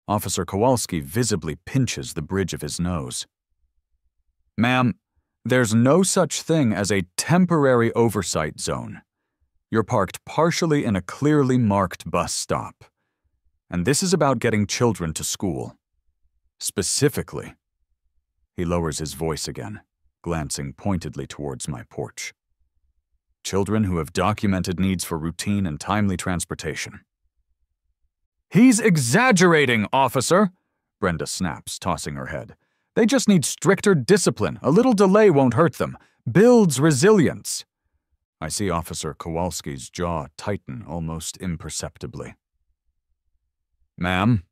Officer Kowalski visibly pinches the bridge of his nose. "Ma'am, there's no such thing as a temporary oversight zone. You're parked partially in a clearly marked bus stop. And this is about getting children to school. Specifically." He lowers his voice again, glancing pointedly towards my porch. "Children who have documented needs for routine and timely transportation." "He's exaggerating, officer!" Brenda snaps, tossing her head. "They just need stricter discipline. A little delay won't hurt them. Builds resilience." I see Officer Kowalski's jaw tighten almost imperceptibly. "Ma'am,"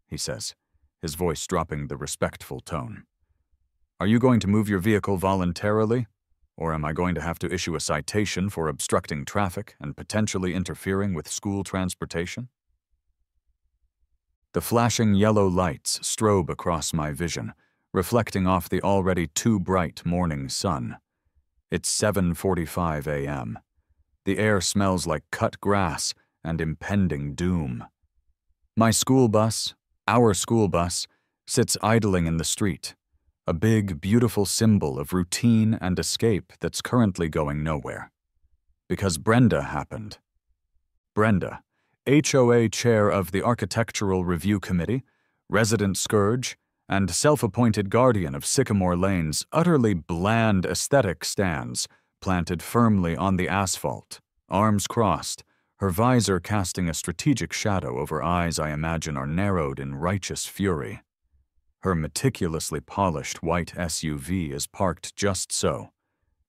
he says, his voice dropping the respectful tone. "Are you going to move your vehicle voluntarily, or am I going to have to issue a citation for obstructing traffic and potentially interfering with school transportation?" The flashing yellow lights strobe across my vision, reflecting off the already too bright morning sun. It's 7:45 a.m. The air smells like cut grass and impending doom. My school bus, our school bus, sits idling in the street, a big, beautiful symbol of routine and escape that's currently going nowhere. Because Brenda happened. Brenda, HOA chair of the Architectural Review Committee, resident scourge, and self-appointed guardian of Sycamore Lane's utterly bland aesthetic stands, planted firmly on the asphalt, arms crossed, her visor casting a strategic shadow over eyes I imagine are narrowed in righteous fury. Her meticulously polished white SUV is parked just so,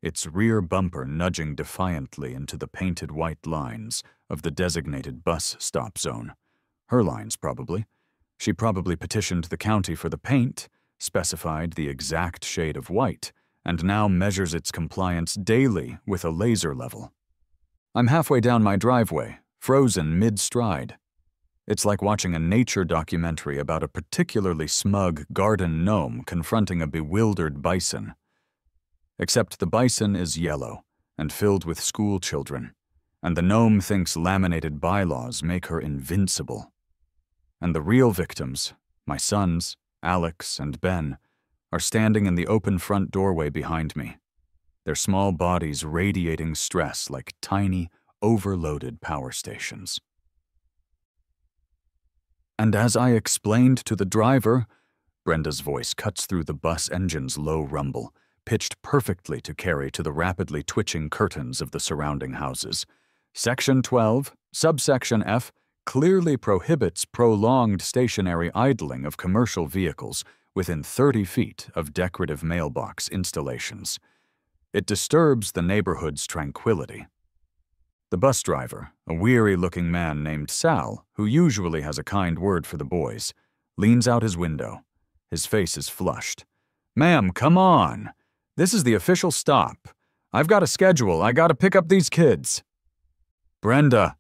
its rear bumper nudging defiantly into the painted white lines of the designated bus stop zone. Her lines, probably. She probably petitioned the county for the paint, specified the exact shade of white, and now measures its compliance daily with a laser level. I'm halfway down my driveway, frozen mid-stride. It's like watching a nature documentary about a particularly smug garden gnome confronting a bewildered bison. Except the bison is yellow and filled with school children, and the gnome thinks laminated bylaws make her invincible. And the real victims, my sons, Alex and Ben, are standing in the open front doorway behind me, their small bodies radiating stress like tiny, overloaded power stations. And as I explained to the driver, Brenda's voice cuts through the bus engine's low rumble, pitched perfectly to carry to the rapidly twitching curtains of the surrounding houses. Section 12, subsection F, clearly prohibits prolonged stationary idling of commercial vehicles within 30 feet of decorative mailbox installations. It disturbs the neighborhood's tranquility. The bus driver, a weary-looking man named Sal, who usually has a kind word for the boys, leans out his window. His face is flushed. "Ma'am, come on. This is the official stop. I've got a schedule. I gotta pick up these kids." "Brenda."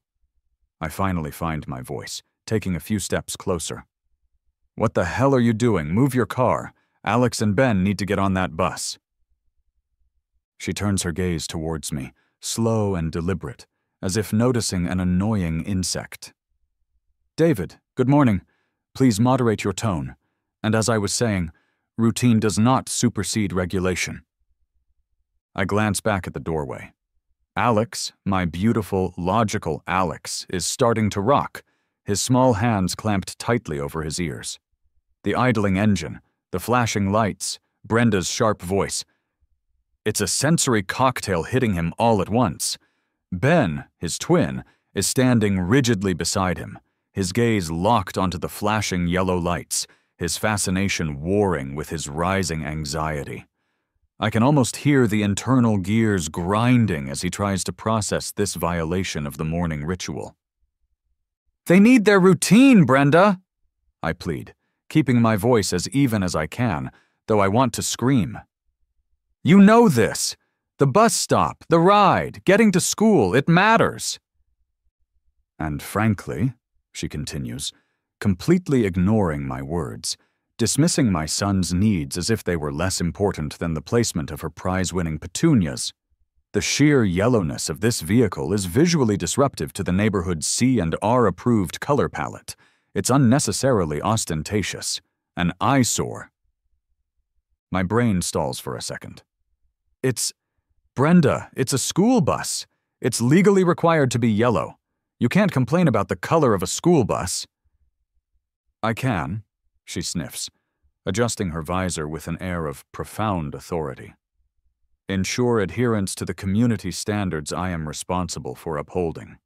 I finally find my voice, taking a few steps closer. "What the hell are you doing? Move your car. Alex and Ben need to get on that bus." She turns her gaze towards me, slow and deliberate, as if noticing an annoying insect. "David, good morning. Please moderate your tone. And as I was saying, routine does not supersede regulation." I glance back at the doorway. Alex, my beautiful, logical Alex, is starting to rock, his small hands clamped tightly over his ears. The idling engine, the flashing lights, Brenda's sharp voice. It's a sensory cocktail hitting him all at once. Ben, his twin, is standing rigidly beside him, his gaze locked onto the flashing yellow lights, his fascination warring with his rising anxiety. I can almost hear the internal gears grinding as he tries to process this violation of the morning ritual. "They need their routine, Brenda!" I plead, keeping my voice as even as I can, though I want to scream. "You know this. The bus stop, the ride, getting to school, it matters." And frankly, she continues, completely ignoring my words, dismissing my son's needs as if they were less important than the placement of her prize-winning petunias. The sheer yellowness of this vehicle is visually disruptive to the neighborhood's C and R-approved color palette. It's unnecessarily ostentatious. An eyesore. My brain stalls for a second. Brenda, it's a school bus. It's legally required to be yellow. You can't complain about the color of a school bus. I can, she sniffs, adjusting her visor with an air of profound authority. Ensure adherence to the community standards I am responsible for upholding.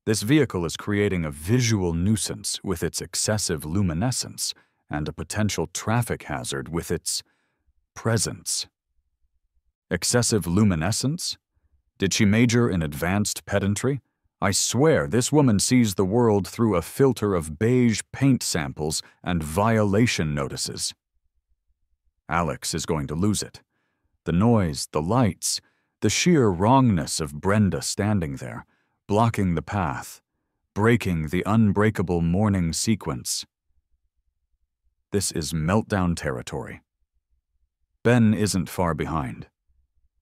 This vehicle is creating a visual nuisance with its excessive luminescence and a potential traffic hazard with its presence. Excessive luminescence? Did she major in advanced pedantry? I swear this woman sees the world through a filter of beige paint samples and violation notices. Alex is going to lose it. The noise, the lights, the sheer wrongness of Brenda standing there, blocking the path, breaking the unbreakable morning sequence. This is meltdown territory. Ben isn't far behind.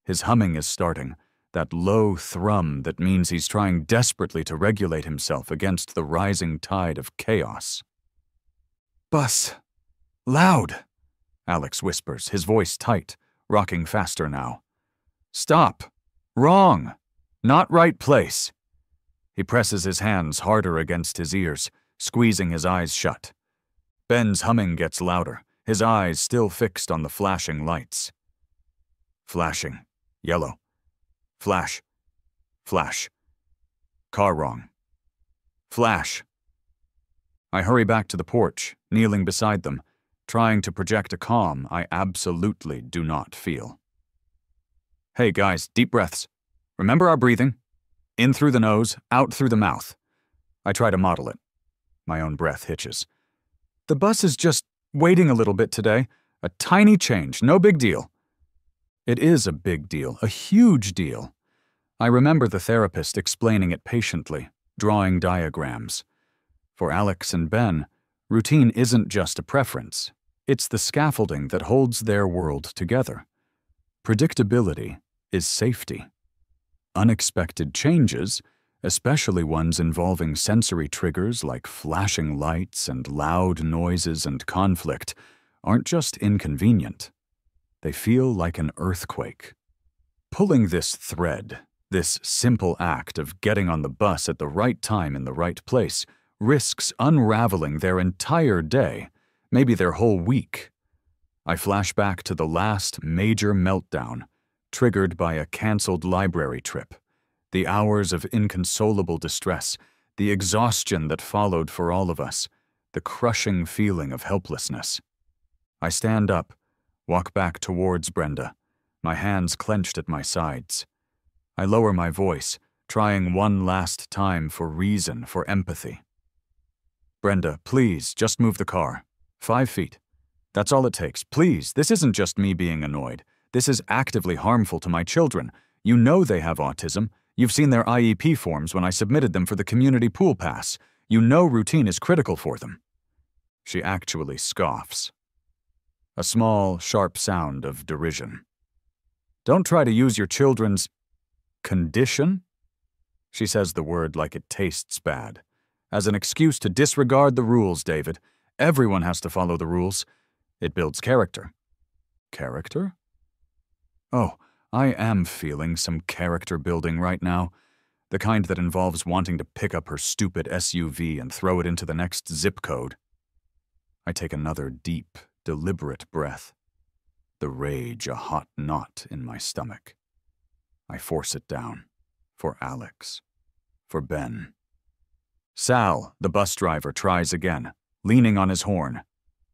His humming is starting, that low thrum that means he's trying desperately to regulate himself against the rising tide of chaos. "Bus! Loud!" Alex whispers, his voice tight, rocking faster now. "Stop! Wrong! Not right place!" He presses his hands harder against his ears, squeezing his eyes shut. Ben's humming gets louder, his eyes still fixed on the flashing lights. Flashing. Yellow. Flash. Flash. Car wrong. Flash. I hurry back to the porch, kneeling beside them, trying to project a calm I absolutely do not feel. "Hey guys, deep breaths. Remember our breathing? In through the nose, out through the mouth." I try to model it. My own breath hitches. "The bus is just waiting a little bit today. A tiny change, no big deal." It is a big deal, a huge deal. I remember the therapist explaining it patiently, drawing diagrams. For Alex and Ben, routine isn't just a preference. It's the scaffolding that holds their world together. Predictability is safety. Unexpected changes, especially ones involving sensory triggers like flashing lights and loud noises and conflict, aren't just inconvenient. They feel like an earthquake. Pulling this thread, this simple act of getting on the bus at the right time in the right place, risks unraveling their entire day, maybe their whole week. I flash back to the last major meltdown, triggered by a canceled library trip, the hours of inconsolable distress, the exhaustion that followed for all of us, the crushing feeling of helplessness. I stand up, walk back towards Brenda, my hands clenched at my sides. I lower my voice, trying one last time for reason, for empathy. "Brenda, please, just move the car. 5 feet. That's all it takes. Please, this isn't just me being annoyed. This is actively harmful to my children. You know they have autism. You've seen their IEP forms when I submitted them for the community pool pass. You know routine is critical for them." She actually scoffs. A small, sharp sound of derision. "Don't try to use your children's condition?" She says the word like it tastes bad. "As an excuse to disregard the rules, David. Everyone has to follow the rules. It builds character." Character? Oh, I am feeling some character building right now. The kind that involves wanting to pick up her stupid SUV and throw it into the next zip code. I take another deep, deliberate breath. The rage a hot knot in my stomach. I force it down. For Alex. For Ben. Sal, the bus driver, tries again, leaning on his horn.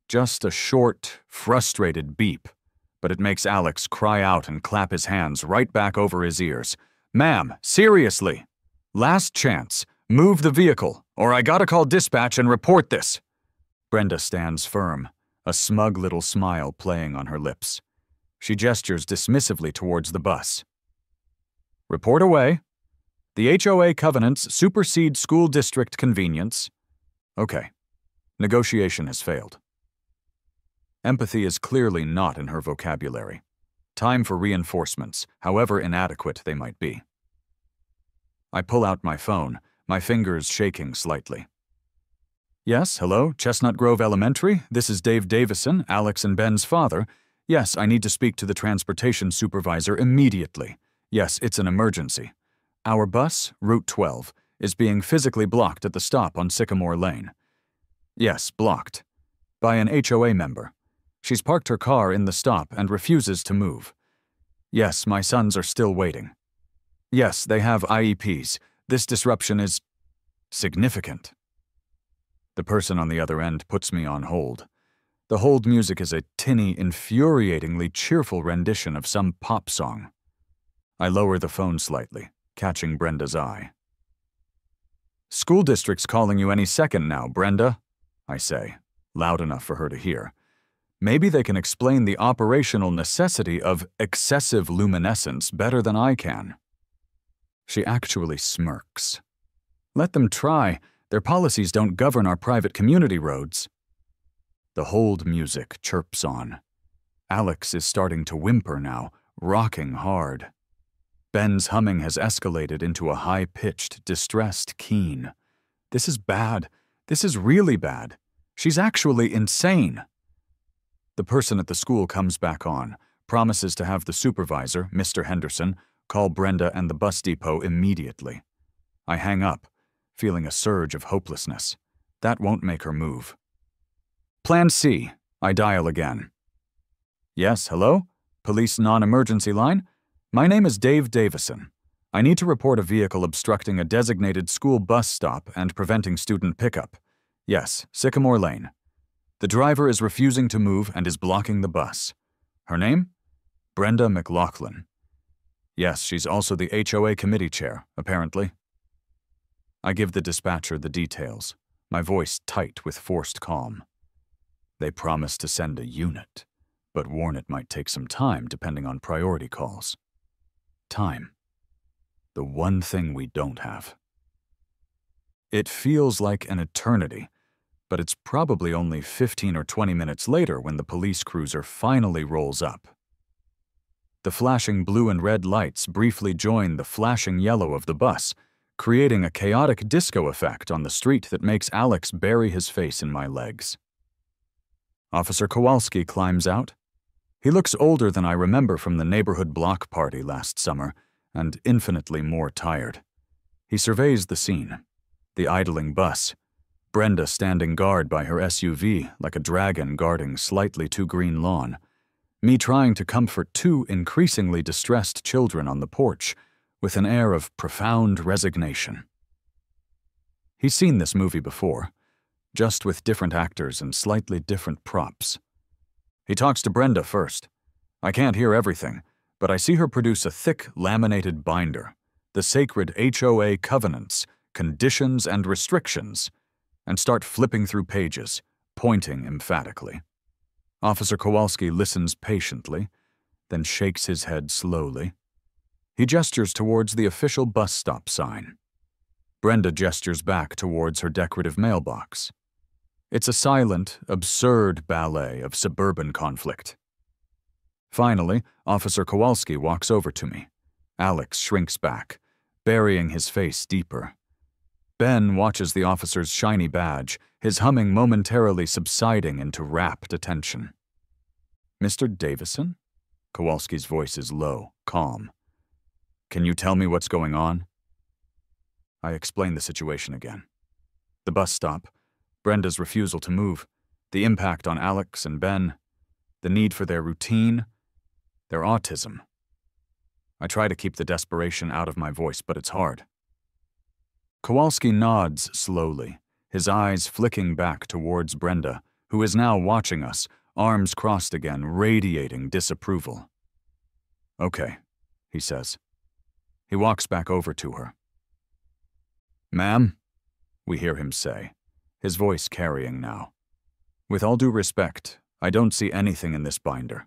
Just a short, frustrated beep, but it makes Alex cry out and clap his hands right back over his ears. "Ma'am, seriously. Last chance. Move the vehicle, or I gotta call dispatch and report this." Brenda stands firm, a smug little smile playing on her lips. She gestures dismissively towards the bus. "Report away. The HOA covenants supersede school district convenience." Okay. Negotiation has failed. Empathy is clearly not in her vocabulary. Time for reinforcements, however inadequate they might be. I pull out my phone, my fingers shaking slightly. Yes, hello, Chestnut Grove Elementary. This is Dave Davison, Alex and Ben's father. Yes, I need to speak to the transportation supervisor immediately. Yes, it's an emergency. Our bus, Route 12, is being physically blocked at the stop on Sycamore Lane. Yes, blocked. By an HOA member. She's parked her car in the stop and refuses to move. Yes, my sons are still waiting. Yes, they have IEPs. This disruption is significant. The person on the other end puts me on hold. The hold music is a tinny, infuriatingly cheerful rendition of some pop song. I lower the phone slightly, catching Brenda's eye. School district's calling you any second now, Brenda, I say, loud enough for her to hear. Maybe they can explain the operational necessity of excessive luminescence better than I can. She actually smirks. Let them try. Their policies don't govern our private community roads. The hold music chirps on. Alex is starting to whimper now, rocking hard. Ben's humming has escalated into a high-pitched, distressed keen. This is bad. This is really bad. She's actually insane. The person at the school comes back on, promises to have the supervisor, Mr. Henderson, call Brenda and the bus depot immediately. I hang up, feeling a surge of hopelessness. That won't make her move. Plan C. I dial again. Yes, hello? Police non-emergency line? My name is Dave Davison. I need to report a vehicle obstructing a designated school bus stop and preventing student pickup. Yes, Sycamore Lane. The driver is refusing to move and is blocking the bus. Her name? Brenda McLaughlin. Yes, she's also the HOA committee chair, apparently. I give the dispatcher the details, my voice tight with forced calm. They promise to send a unit, but warn it might take some time depending on priority calls. Time. The one thing we don't have. It feels like an eternity, but it's probably only 15 or 20 minutes later when the police cruiser finally rolls up. The flashing blue and red lights briefly join the flashing yellow of the bus, creating a chaotic disco effect on the street that makes Alex bury his face in my legs. Officer Kowalski climbs out. He looks older than I remember from the neighborhood block party last summer, and infinitely more tired. He surveys the scene. The idling bus. Brenda standing guard by her SUV like a dragon guarding slightly too green lawn. Me trying to comfort two increasingly distressed children on the porch, with an air of profound resignation. He's seen this movie before, just with different actors and slightly different props. He talks to Brenda first. I can't hear everything, but I see her produce a thick, laminated binder, the sacred HOA covenants, conditions, and restrictions, and start flipping through pages, pointing emphatically. Officer Kowalski listens patiently, then shakes his head slowly. He gestures towards the official bus stop sign. Brenda gestures back towards her decorative mailbox. It's a silent, absurd ballet of suburban conflict. Finally, Officer Kowalski walks over to me. Alex shrinks back, burying his face deeper. Ben watches the officer's shiny badge, his humming momentarily subsiding into rapt attention. Mr. Davison? Kowalski's voice is low, calm. Can you tell me what's going on? I explain the situation again. The bus stop, Brenda's refusal to move, the impact on Alex and Ben, the need for their routine, their autism. I try to keep the desperation out of my voice, but it's hard. Kowalski nods slowly, his eyes flicking back towards Brenda, who is now watching us, arms crossed again, radiating disapproval. Okay, he says. He walks back over to her. Ma'am, we hear him say, his voice carrying now. With all due respect, I don't see anything in this binder.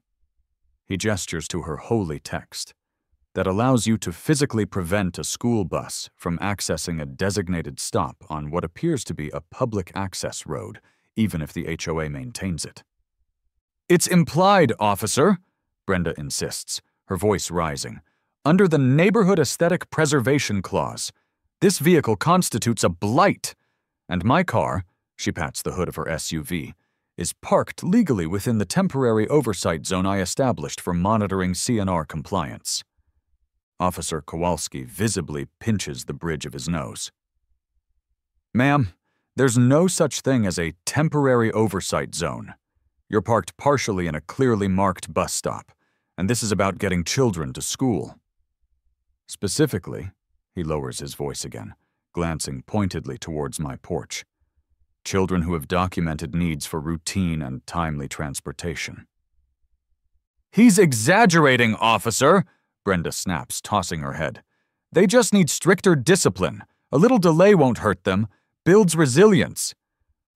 He gestures to her holy text that allows you to physically prevent a school bus from accessing a designated stop on what appears to be a public access road, even if the HOA maintains it. It's implied, officer, Brenda insists, her voice rising. Under the Neighborhood Aesthetic Preservation Clause, this vehicle constitutes a blight, and my car, She pats the hood of her SUV, is parked legally within the temporary oversight zone I established for monitoring CNR compliance. Officer Kowalski visibly pinches the bridge of his nose. Ma'am, there's no such thing as a temporary oversight zone. You're parked partially in a clearly marked bus stop, and this is about getting children to school. Specifically, he lowers his voice again, glancing pointedly towards my porch. Children who have documented needs for routine and timely transportation. He's exaggerating, officer, Brenda snaps, tossing her head. They just need stricter discipline. A little delay won't hurt them. Builds resilience.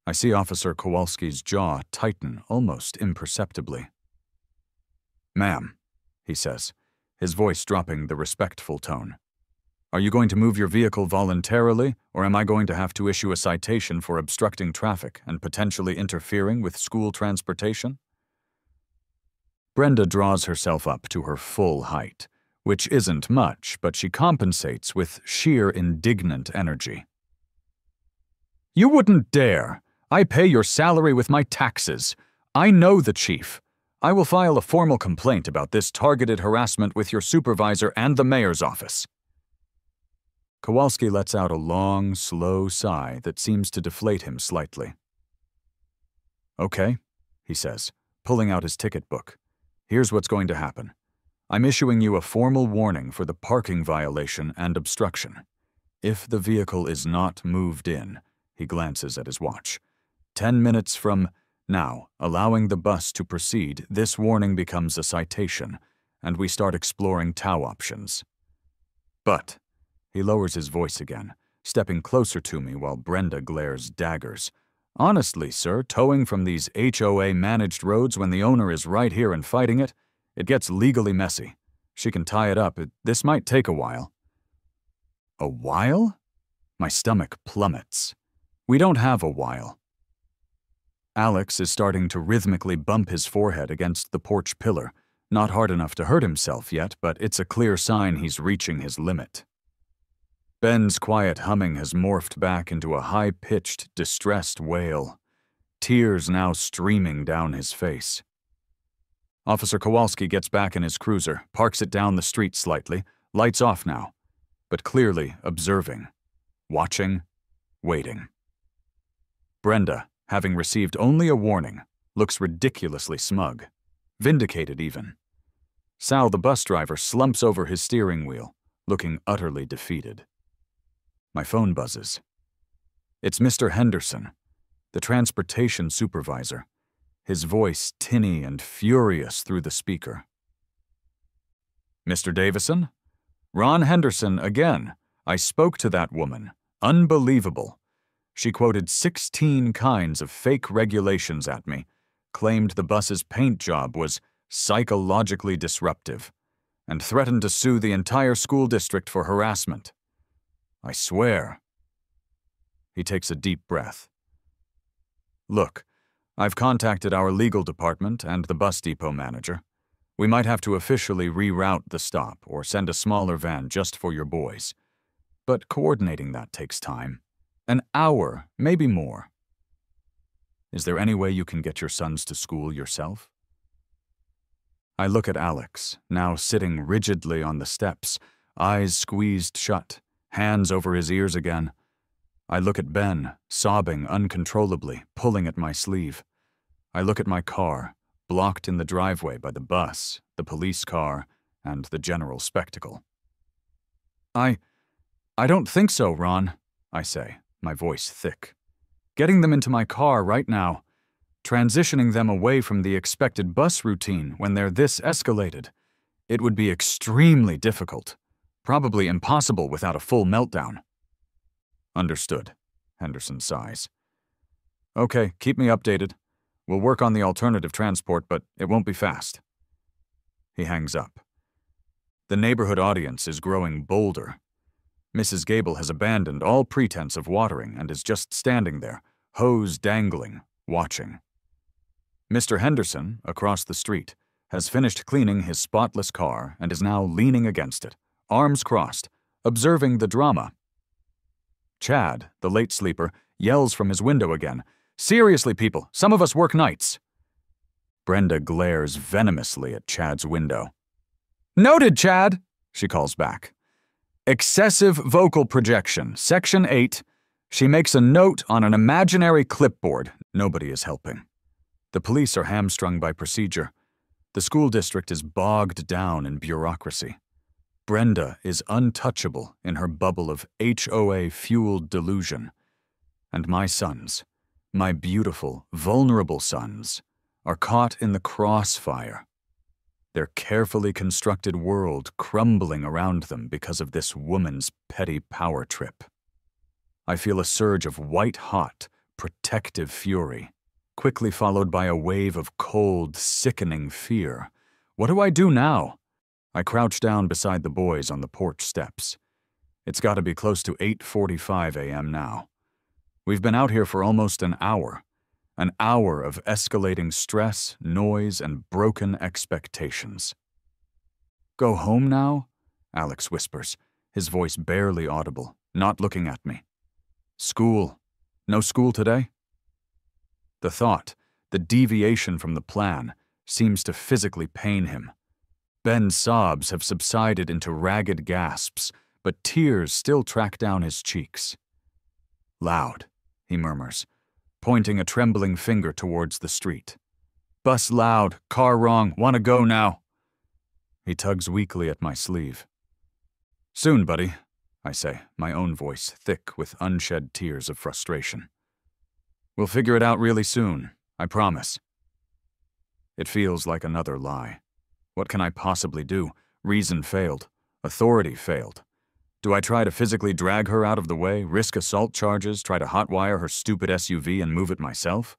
I see Officer Kowalski's jaw tighten almost imperceptibly. Ma'am, he says, his voice dropping the respectful tone. Are you going to move your vehicle voluntarily, or am I going to have to issue a citation for obstructing traffic and potentially interfering with school transportation? Brenda draws herself up to her full height, which isn't much, but she compensates with sheer indignant energy. You wouldn't dare. I pay your salary with my taxes. I know the chief. I will file a formal complaint about this targeted harassment with your supervisor and the mayor's office. Kowalski lets out a long, slow sigh that seems to deflate him slightly. Okay, he says, pulling out his ticket book. Here's what's going to happen. I'm issuing you a formal warning for the parking violation and obstruction. If the vehicle is not moved in, he glances at his watch, 10 minutes from now, allowing the bus to proceed, this warning becomes a citation, and we start exploring tow options. But, he lowers his voice again, stepping closer to me while Brenda glares daggers. Honestly, sir, towing from these HOA-managed roads when the owner is right here and fighting it, it gets legally messy. She can tie it up. This might take a while. A while? My stomach plummets. We don't have a while. Alex is starting to rhythmically bump his forehead against the porch pillar, not hard enough to hurt himself yet, but it's a clear sign he's reaching his limit. Ben's quiet humming has morphed back into a high-pitched, distressed wail, tears now streaming down his face. Officer Kowalski gets back in his cruiser, parks it down the street slightly, lights off now, but clearly observing, watching, waiting. Brenda, having received only a warning, looks ridiculously smug, vindicated even. Sal, the bus driver, slumps over his steering wheel, looking utterly defeated. My phone buzzes. It's Mr. Henderson, the transportation supervisor, his voice tinny and furious through the speaker. Mr. Davison? Ron Henderson again. I spoke to that woman. Unbelievable. She quoted 16 kinds of fake regulations at me, claimed the bus's paint job was psychologically disruptive, and threatened to sue the entire school district for harassment. I swear. He takes a deep breath. Look, I've contacted our legal department and the bus depot manager. We might have to officially reroute the stop or send a smaller van just for your boys. But coordinating that takes time. An hour, maybe more. Is there any way you can get your sons to school yourself? I look at Alex, now sitting rigidly on the steps, eyes squeezed shut, hands over his ears again. I look at Ben, sobbing uncontrollably, pulling at my sleeve. I look at my car, blocked in the driveway by the bus, the police car, and the general spectacle. I don't think so, Ron, I say, my voice thick. Getting them into my car right now, transitioning them away from the expected bus routine when they're this escalated, it would be extremely difficult. Probably impossible without a full meltdown. Understood, Henderson sighs. Okay, keep me updated. We'll work on the alternative transport, but it won't be fast. He hangs up. The neighborhood audience is growing bolder. Mrs. Gable has abandoned all pretense of watering and is just standing there, hose dangling, watching. Mr. Henderson, across the street, has finished cleaning his spotless car and is now leaning against it, arms crossed, observing the drama. Chad, the late sleeper, yells from his window again, Seriously, people, some of us work nights." Brenda glares venomously at Chad's window. "Noted, Chad," she calls back. "Excessive vocal projection, Section 8. She makes a note on an imaginary clipboard. Nobody is helping. The police are hamstrung by procedure. The school district is bogged down in bureaucracy. Brenda is untouchable in her bubble of HOA-fueled delusion. And my sons, my beautiful, vulnerable sons, are caught in the crossfire. Their carefully constructed world crumbling around them because of this woman's petty power trip. I feel a surge of white-hot, protective fury, quickly followed by a wave of cold, sickening fear. What do I do now? I crouch down beside the boys on the porch steps. It's got to be close to 8:45 a.m. now. We've been out here for almost an hour of escalating stress, noise, and broken expectations. "Go home now?" Alex whispers, his voice barely audible, not looking at me. "School. No school today?" The thought, the deviation from the plan, seems to physically pain him. Ben's sobs have subsided into ragged gasps, but tears still track down his cheeks. "Loud," he murmurs, pointing a trembling finger towards the street. "Bus loud, car wrong, wanna go now." He tugs weakly at my sleeve. "Soon, buddy," I say, my own voice thick with unshed tears of frustration. "We'll figure it out really soon, I promise." It feels like another lie. What can I possibly do? Reason failed. Authority failed. Do I try to physically drag her out of the way, risk assault charges, try to hotwire her stupid SUV and move it myself?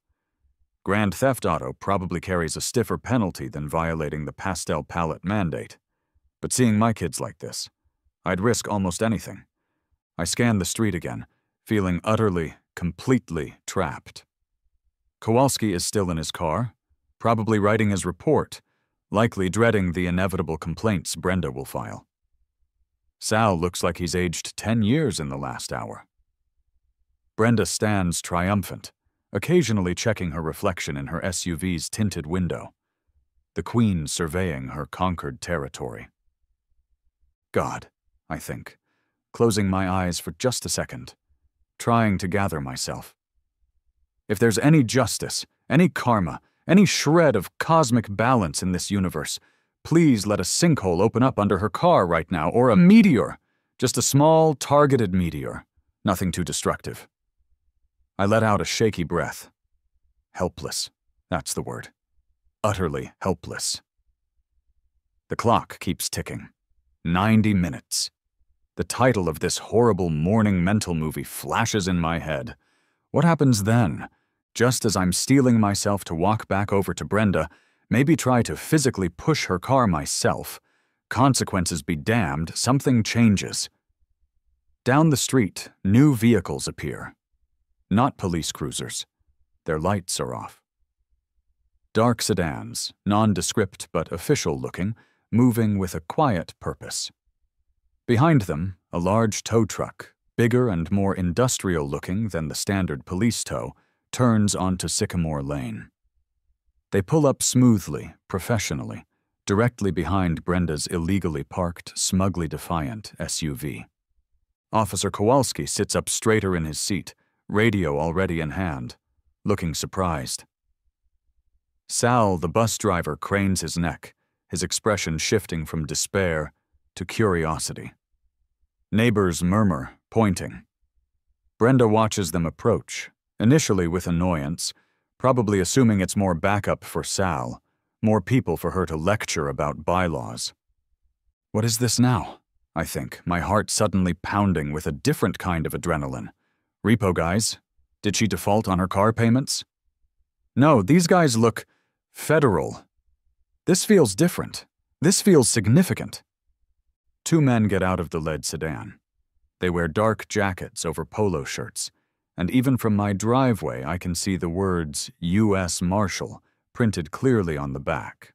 Grand theft auto probably carries a stiffer penalty than violating the pastel palette mandate. But seeing my kids like this, I'd risk almost anything. I scan the street again, feeling utterly, completely trapped. Kowalski is still in his car, probably writing his report, likely dreading the inevitable complaints Brenda will file. Sal looks like he's aged 10 years in the last hour. Brenda stands triumphant, occasionally checking her reflection in her SUV's tinted window, the queen surveying her conquered territory. God, I think, closing my eyes for just a second, trying to gather myself. If there's any justice, any karma, any shred of cosmic balance in this universe, please let a sinkhole open up under her car right now, or a meteor, just a small, targeted meteor, nothing too destructive. I let out a shaky breath. Helpless, that's the word. Utterly helpless. The clock keeps ticking. 90 minutes. The title of this horrible morning mental movie flashes in my head. What happens then? Just as I'm steeling myself to walk back over to Brenda, maybe try to physically push her car myself, consequences be damned, something changes. Down the street, new vehicles appear. Not police cruisers. Their lights are off. Dark sedans, nondescript but official-looking, moving with a quiet purpose. Behind them, a large tow truck, bigger and more industrial-looking than the standard police tow, turns onto Sycamore Lane. They pull up smoothly, professionally, directly behind Brenda's illegally parked, smugly defiant SUV. Officer Kowalski sits up straighter in his seat, radio already in hand, looking surprised. Sal, the bus driver, cranes his neck, his expression shifting from despair to curiosity. Neighbors murmur, pointing. Brenda watches them approach, initially with annoyance, probably assuming it's more backup for Sal, more people for her to lecture about bylaws. What is this now? I think, my heart suddenly pounding with a different kind of adrenaline. Repo guys? Did she default on her car payments? No, these guys look federal. This feels different. This feels significant. Two men get out of the lead sedan. They wear dark jackets over polo shirts, and even from my driveway I can see the words U.S. Marshal printed clearly on the back.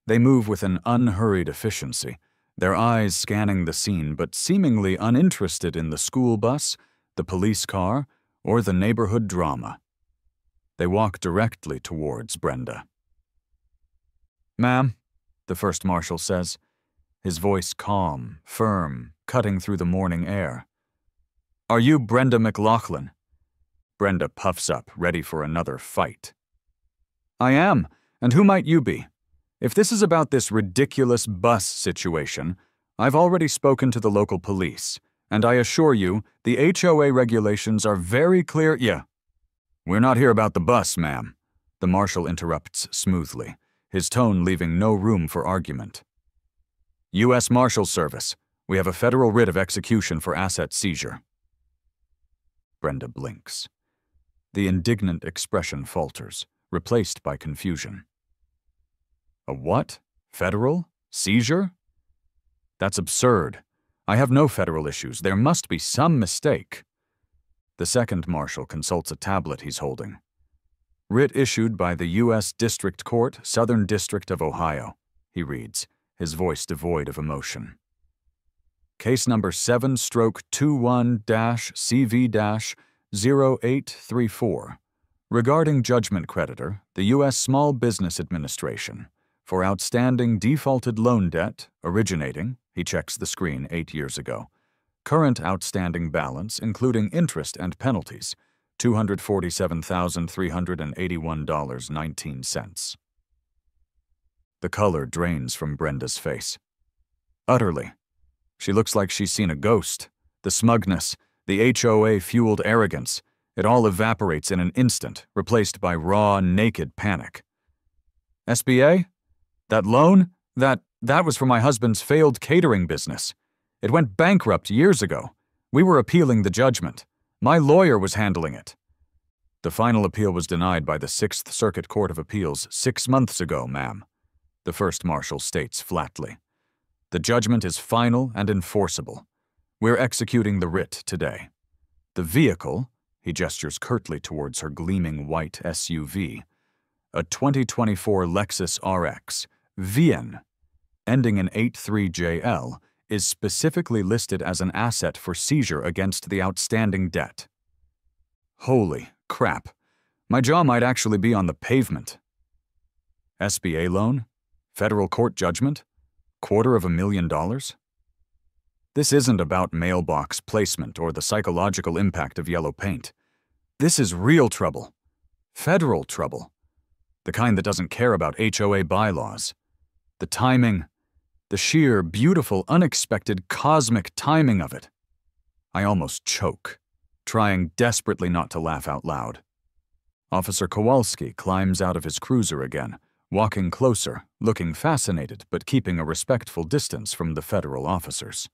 They move with an unhurried efficiency, their eyes scanning the scene but seemingly uninterested in the school bus, the police car, or the neighborhood drama. They walk directly towards Brenda. "Ma'am," the first marshal says, his voice calm, firm, cutting through the morning air. "Are you Brenda McLaughlin?" Brenda puffs up, ready for another fight. "I am, and who might you be? If this is about this ridiculous bus situation, I've already spoken to the local police, and I assure you, the HOA regulations are very clear." "Yeah. We're not here about the bus, ma'am," the marshal interrupts smoothly, his tone leaving no room for argument. "U.S. Marshal Service. We have a federal writ of execution for asset seizure." Brenda blinks. The indignant expression falters, replaced by confusion. "A what? Federal? Seizure? That's absurd. I have no federal issues. There must be some mistake." The second marshal consults a tablet he's holding. "Writ issued by the U.S. District Court, Southern District of Ohio," he reads, his voice devoid of emotion. "Case number 7/21-CV-0834, regarding judgment creditor, the U.S. Small Business Administration, for outstanding defaulted loan debt originating," he checks the screen 8 years ago, "current outstanding balance, including interest and penalties, $247,381.19. The color drains from Brenda's face. Utterly. She looks like she's seen a ghost. The smugness, the HOA-fueled arrogance, it all evaporates in an instant, replaced by raw, naked panic. "SBA? That loan? That was for my husband's failed catering business. It went bankrupt years ago. We were appealing the judgment. My lawyer was handling it. The final appeal was denied by the 6th Circuit Court of Appeals 6 months ago, ma'am," the first marshal states flatly. "The judgment is final and enforceable. We're executing the writ today. The vehicle," he gestures curtly towards her gleaming white SUV, "a 2024 Lexus RX, VN, ending in 83JL, is specifically listed as an asset for seizure against the outstanding debt." Holy crap. My jaw might actually be on the pavement. SBA loan? Federal court judgment? $250,000? This isn't about mailbox placement or the psychological impact of yellow paint. This is real trouble. Federal trouble. The kind that doesn't care about HOA bylaws. The timing, the sheer, beautiful, unexpected, cosmic timing of it. I almost choke, trying desperately not to laugh out loud. Officer Kowalski climbs out of his cruiser again, walking closer, looking fascinated but keeping a respectful distance from the federal officers.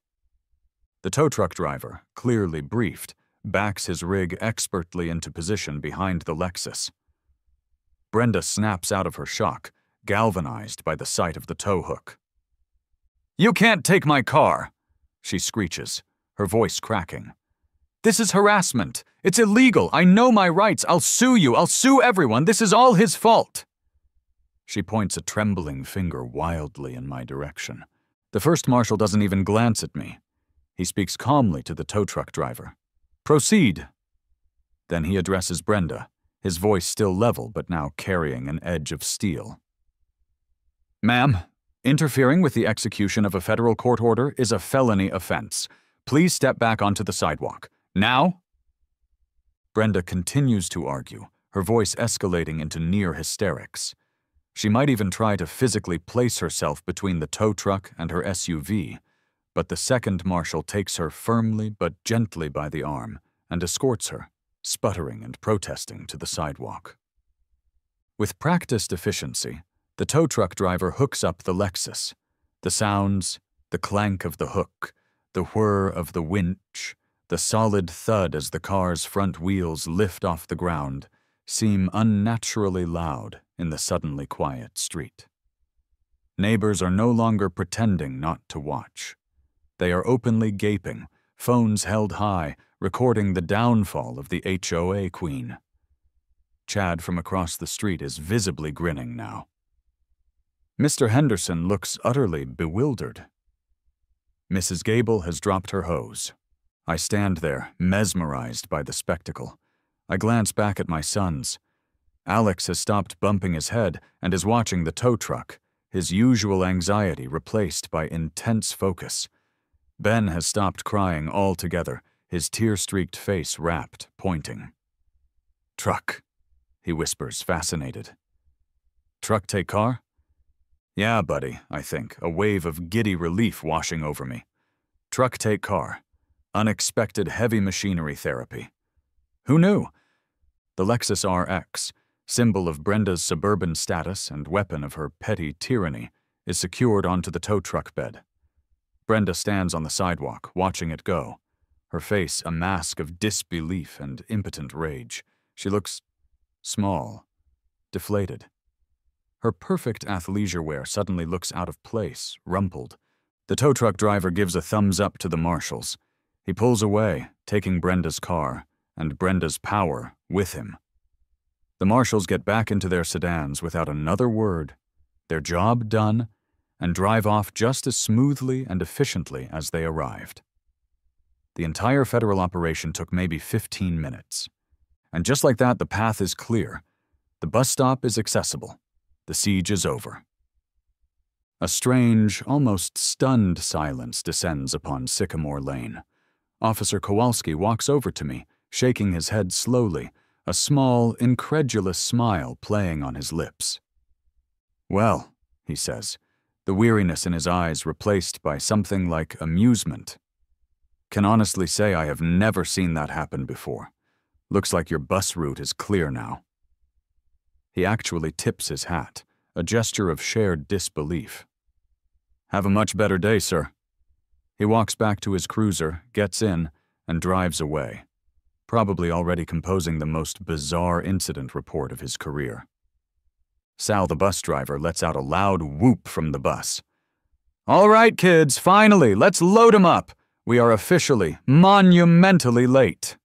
The tow truck driver, clearly briefed, backs his rig expertly into position behind the Lexus. Brenda snaps out of her shock, galvanized by the sight of the tow hook. "You can't take my car!" she screeches, her voice cracking. "This is harassment. It's illegal. I know my rights. I'll sue you. I'll sue everyone. This is all his fault." She points a trembling finger wildly in my direction. The first marshal doesn't even glance at me. He speaks calmly to the tow truck driver. "Proceed." Then he addresses Brenda, his voice still level but now carrying an edge of steel. "Ma'am, interfering with the execution of a federal court order is a felony offense. Please step back onto the sidewalk. Now?" Brenda continues to argue, her voice escalating into near hysterics. She might even try to physically place herself between the tow truck and her SUV, but the second marshal takes her firmly but gently by the arm and escorts her, sputtering and protesting, to the sidewalk. With practiced efficiency, the tow truck driver hooks up the Lexus. The sounds, the clank of the hook, the whir of the winch, the solid thud as the car's front wheels lift off the ground, seem unnaturally loud in the suddenly quiet street. Neighbors are no longer pretending not to watch. They are openly gaping, phones held high, recording the downfall of the HOA queen. Chad from across the street is visibly grinning now. Mr. Henderson looks utterly bewildered. Mrs. Gable has dropped her hose. I stand there, mesmerized by the spectacle. I glance back at my sons. Alex has stopped bumping his head and is watching the tow truck, his usual anxiety replaced by intense focus. Ben has stopped crying altogether, his tear-streaked face rapt, pointing. "Truck," he whispers, fascinated. "Truck take car?" "Yeah, buddy," I think, a wave of giddy relief washing over me. Truck take car. Unexpected heavy machinery therapy. Who knew? The Lexus RX, symbol of Brenda's suburban status and weapon of her petty tyranny, is secured onto the tow truck bed. Brenda stands on the sidewalk, watching it go, her face a mask of disbelief and impotent rage. She looks small, deflated. Her perfect athleisure wear suddenly looks out of place, rumpled. The tow truck driver gives a thumbs up to the Marshals. He pulls away, taking Brenda's car, and Brenda's power with him. The Marshals get back into their sedans without another word, their job done, and drive off just as smoothly and efficiently as they arrived. The entire federal operation took maybe 15 minutes. And just like that, the path is clear. The bus stop is accessible. The siege is over. A strange, almost stunned silence descends upon Sycamore Lane. Officer Kowalski walks over to me, shaking his head slowly, a small, incredulous smile playing on his lips. "Well," he says, the weariness in his eyes replaced by something like amusement. "Can honestly say I have never seen that happen before. Looks like your bus route is clear now." He actually tips his hat, a gesture of shared disbelief. "Have a much better day, sir." He walks back to his cruiser, gets in, and drives away, probably already composing the most bizarre incident report of his career. Sal, the bus driver, lets out a loud whoop from the bus. "All right, kids, finally, let's load 'em up. We are officially, monumentally late."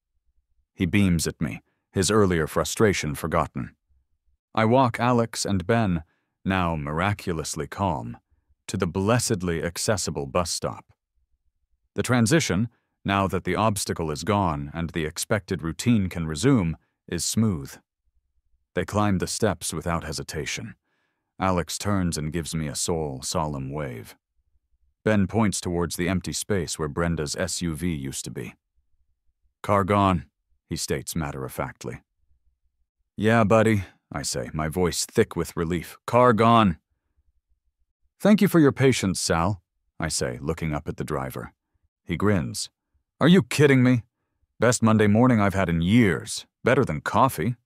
He beams at me, his earlier frustration forgotten. I walk Alex and Ben, now miraculously calm, to the blessedly accessible bus stop. The transition, now that the obstacle is gone and the expected routine can resume, is smooth. They climb the steps without hesitation. Alex turns and gives me a solemn wave. Ben points towards the empty space where Brenda's SUV used to be. "Car gone," he states matter-of-factly. "Yeah, buddy," I say, my voice thick with relief. "Car gone." "Thank you for your patience, Sal," I say, looking up at the driver. He grins. "Are you kidding me? Best Monday morning I've had in years. Better than coffee."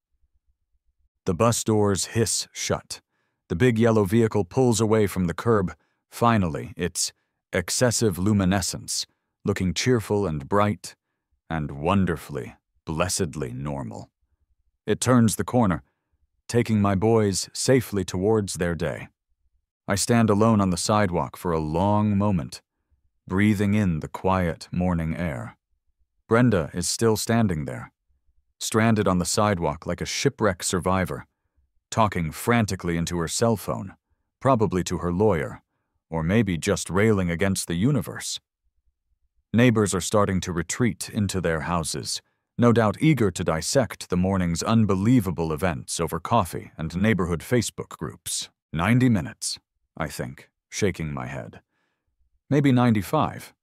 The bus doors hiss shut. The big yellow vehicle pulls away from the curb. Finally, its excessive luminescence, looking cheerful and bright, and wonderfully, blessedly normal. It turns the corner, taking my boys safely towards their day. I stand alone on the sidewalk for a long moment, breathing in the quiet morning air. Brenda is still standing there, stranded on the sidewalk like a shipwreck survivor, talking frantically into her cell phone, probably to her lawyer, or maybe just railing against the universe. Neighbors are starting to retreat into their houses, no doubt eager to dissect the morning's unbelievable events over coffee and neighborhood Facebook groups. 90 minutes, I think, shaking my head. Maybe 95.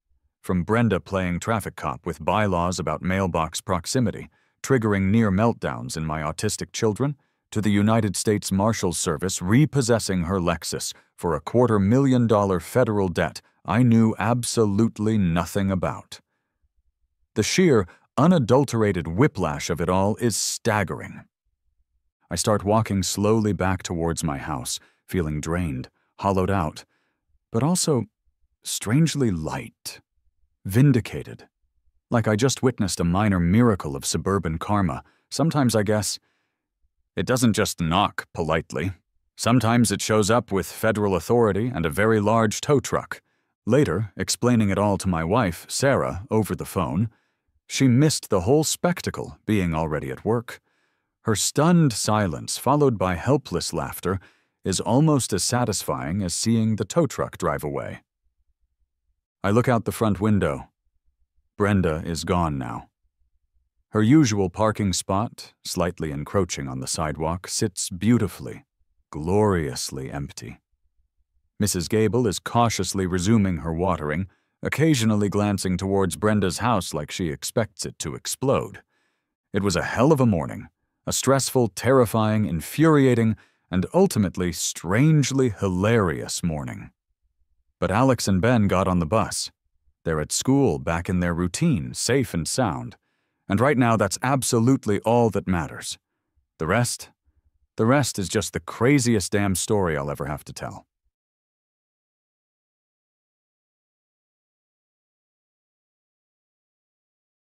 From Brenda playing traffic cop with bylaws about mailbox proximity, triggering near meltdowns in my autistic children, to the United States Marshals Service repossessing her Lexus for a $250,000 federal debt I knew absolutely nothing about. The sheer, unadulterated whiplash of it all is staggering. I start walking slowly back towards my house, feeling drained, hollowed out, but also strangely light, vindicated, like I just witnessed a minor miracle of suburban karma. Sometimes I guess it doesn't just knock politely. Sometimes it shows up with federal authority and a very large tow truck. Later, explaining it all to my wife, Sarah, over the phone, she missed the whole spectacle, being already at work. Her stunned silence, followed by helpless laughter, is almost as satisfying as seeing the tow truck drive away. I look out the front window. Brenda is gone now. Her usual parking spot, slightly encroaching on the sidewalk, sits beautifully, gloriously empty. Mrs. Gable is cautiously resuming her watering, occasionally glancing towards Brenda's house like she expects it to explode. It was a hell of a morning, a stressful, terrifying, infuriating, and ultimately strangely hilarious morning. But Alex and Ben got on the bus. They're at school, back in their routine, safe and sound. And right now, that's absolutely all that matters. The rest is just the craziest damn story I'll ever have to tell.